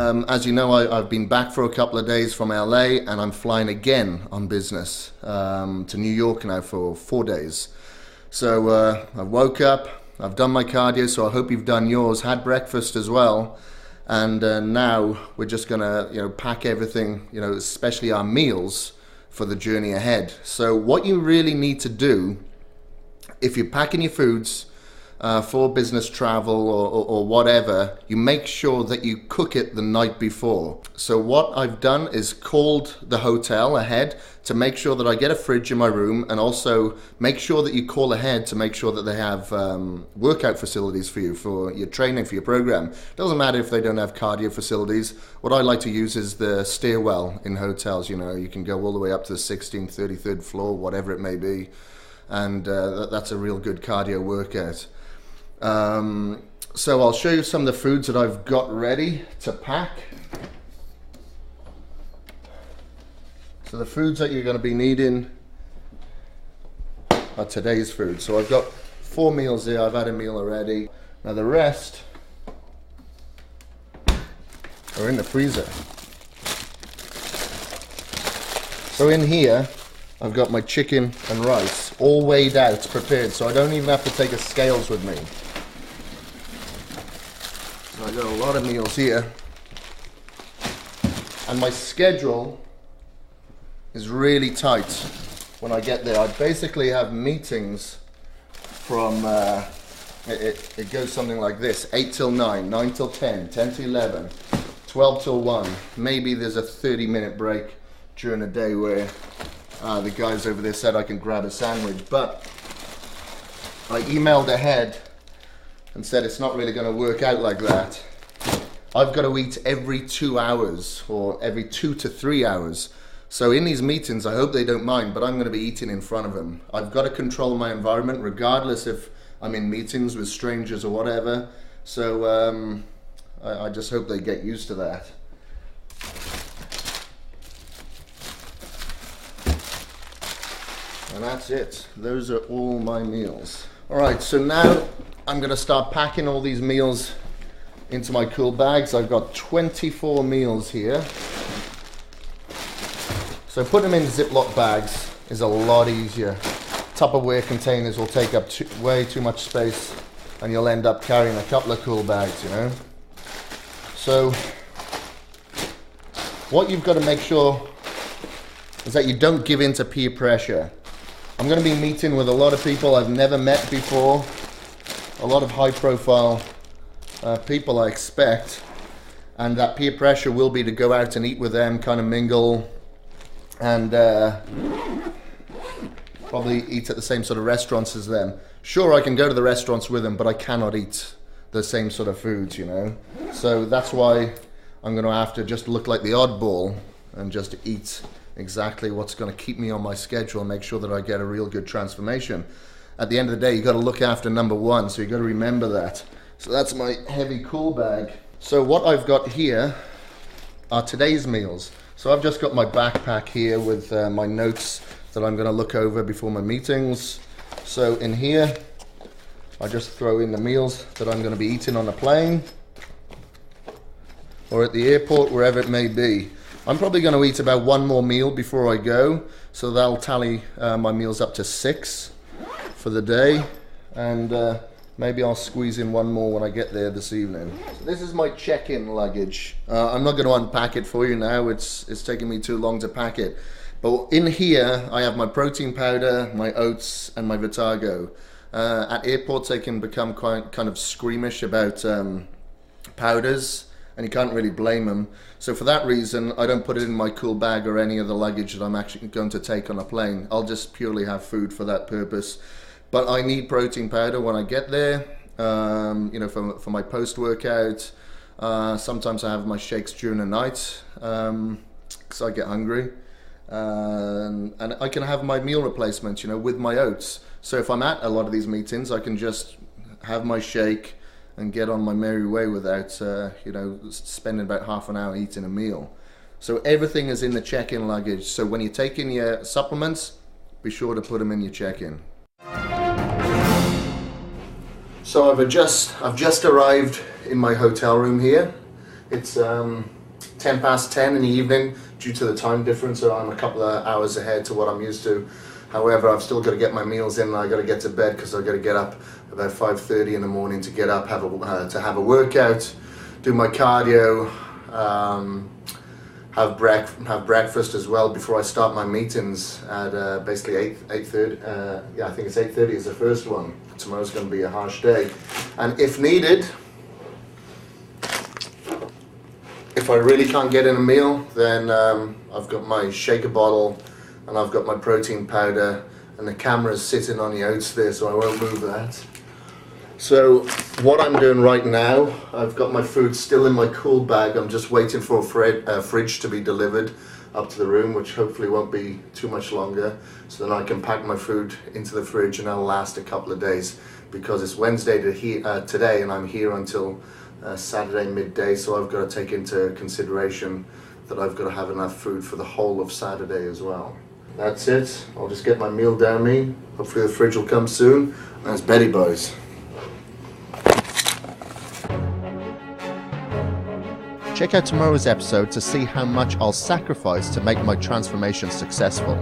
As you know, I've been back for a couple of days from LA, and I'm flying again on business to New York now for 4 days. So I woke up, I've done my cardio, so I hope you've done yours, had breakfast as well, and now we're just gonna pack everything, especially our meals, for the journey ahead. So what you really need to do, if you're packing your foods for business travel or whatever, you make sure that you cook it the night before. So what I've done is called the hotel ahead to make sure that I get a fridge in my room, and also make sure that you call ahead to make sure that they have workout facilities for you, for your training, for your program. Doesn't matter if they don't have cardio facilities. What I like to use is the stairwell in hotels. You can go all the way up to the 16th, 33rd floor, whatever it may be, and that's a real good cardio workout. So I'll show you some of the foods that I've got ready to pack. So the foods that you're going to be needing are today's food. So I've got 4 meals there. I've had a meal already. Now the rest are in the freezer. So in here, I've got my chicken and rice all weighed out, prepared, so I don't even have to take a scales with me. So I got a lot of meals here, and my schedule is really tight when I get there. I basically have meetings from, it goes something like this: 8 till 9, 9 till 10, 10 till 11, 12 till 1. Maybe there's a 30-minute break during the day where the guys over there said I can grab a sandwich, but I emailed ahead and said it's not really going to work out like that. I've got to eat every 2 hours, or every 2 to 3 hours. So in these meetings, I hope they don't mind, but I'm going to be eating in front of them. I've got to control my environment, regardless if I'm in meetings with strangers or whatever. So I just hope they get used to that. And that's it. Those are all my meals. All right, so now I'm gonna start packing all these meals into my cool bags. I've got 24 meals here. So putting them in Ziploc bags is a lot easier. Tupperware containers will take up way too much space, and you'll end up carrying a couple of cool bags, So what you've got to make sure is that you don't give in to peer pressure. I'm going to be meeting with a lot of people I've never met before, a lot of high-profile people I expect, and that peer pressure will be to go out and eat with them, kind of mingle, and probably eat at the same sort of restaurants as them. Sure, I can go to the restaurants with them, but I cannot eat the same sort of foods, So that's why I'm going to have to just look like the oddball and just eat exactly what's going to keep me on my schedule and make sure that I get a real good transformation. At the end of the day, you got to look after number one, so you got to remember that. So that's my heavy cool bag. So what I've got here are today's meals. So I've just got my backpack here with my notes that I'm going to look over before my meetings. So in here, I just throw in the meals that I'm going to be eating on the plane or at the airport, wherever it may be. I'm probably going to eat about 1 more meal before I go, so that'll tally my meals up to 6 for the day, and maybe I'll squeeze in 1 more when I get there this evening. So this is my check-in luggage. I'm not going to unpack it for you now, it's taking me too long to pack it. But in here, I have my protein powder, my oats, and my Vitago. At airports, they can become kind of squeamish about powders, and you can't really blame them. So for that reason, I don't put it in my cool bag or any of the luggage that I'm actually going to take on a plane. I'll just purely have food for that purpose. But I need protein powder when I get there, for my post-workout. Sometimes I have my shakes during the night, because I get hungry. And I can have my meal replacement, with my oats. So if I'm at a lot of these meetings, I can just have my shake and get on my merry way without, spending about half an hour eating a meal. So everything is in the check-in luggage. So when you take in your supplements, be sure to put them in your check-in. So I've just arrived in my hotel room here. It's 10 past 10 in the evening due to the time difference, so I'm a couple of hours ahead to what I'm used to. However, I've still got to get my meals in and I've got to get to bed because I've got to get up about 5:30 in the morning to get up, to have a workout, do my cardio, have breakfast as well before I start my meetings at basically 8:30. Yeah, I think it's 8:30 is the first one. Tomorrow's going to be a harsh day. And if needed, if I really can't get in a meal, then I've got my shaker bottle and I've got my protein powder, and the camera's sitting on the oats there, so I won't move that. So what I'm doing right now, I've got my food still in my cool bag. I'm just waiting for a fridge to be delivered up to the room, which hopefully won't be too much longer, so then I can pack my food into the fridge and that'll last a couple of days, because it's Wednesday today and I'm here until Saturday midday, so I've got to take into consideration that I've got to have enough food for the whole of Saturday as well. That's it. I'll just get my meal down me. Hopefully the fridge will come soon. That's Betty Boys. Check out tomorrow's episode to see how much I'll sacrifice to make my transformation successful.